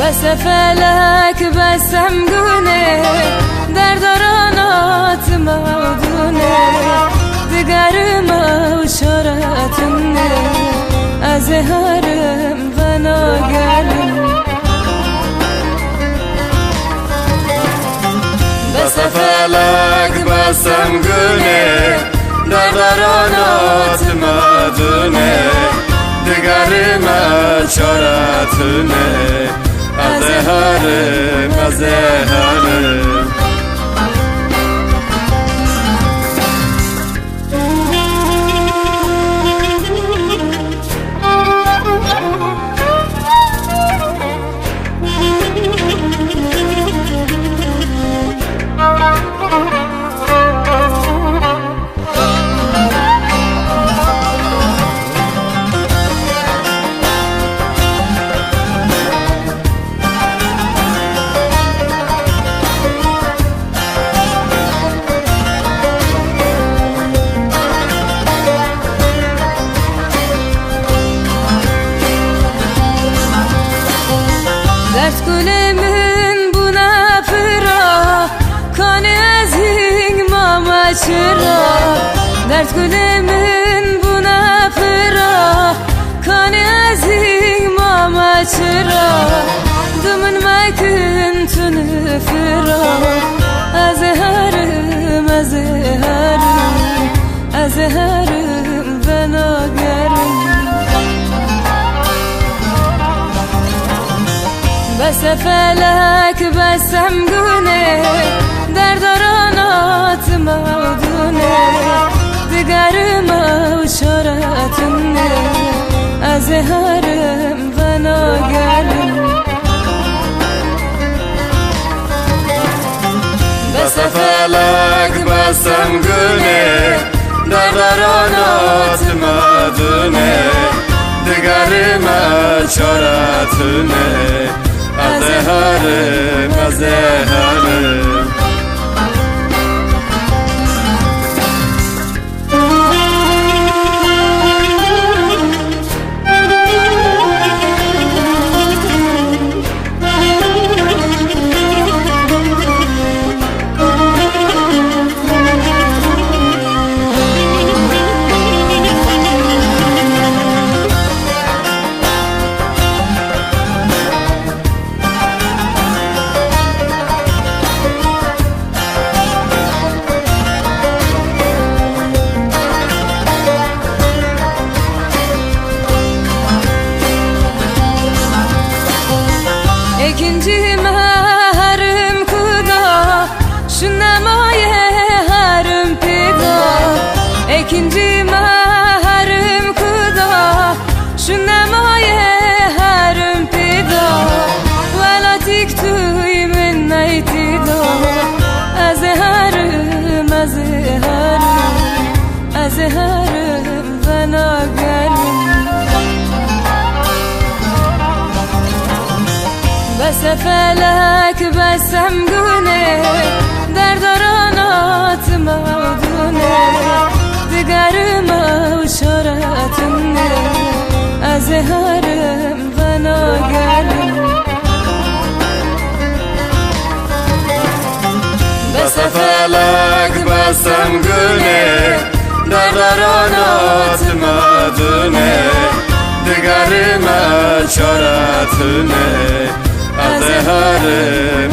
بس فلک بسم گونه در دارانات مودونه دگرم و شارتونه از هرم و ناگرم بس فلک بسم گونه در دارانات مودونه دگرم و شارتونه از هرم درد گلمون بونه فرا کانی از این ماما چرا درد گلمون بونه فرا کانی از این ماما چرا دمون مکن تونه فرا از هرم از هرم و ناگرم بس فلک بسم گونه در دارانات مودونه دگرم و شارتونه از هرم و ناگرم بس فلک بسم گونه در دارانات مودونه دگرم و شارتونه از هرم ikinci mahrum kuda şu nemaye harum pida ikinci mahrum kuda şu nemaye harum pida wala tiktuy min naytida az harum ve nagerim بس فلک بسم گونه در دارانات مودونه دگرم و شارتونه از هرم و ناگرم بس فلک بسم گونه در دارانات مودونه دگرم و شارتونه از هرم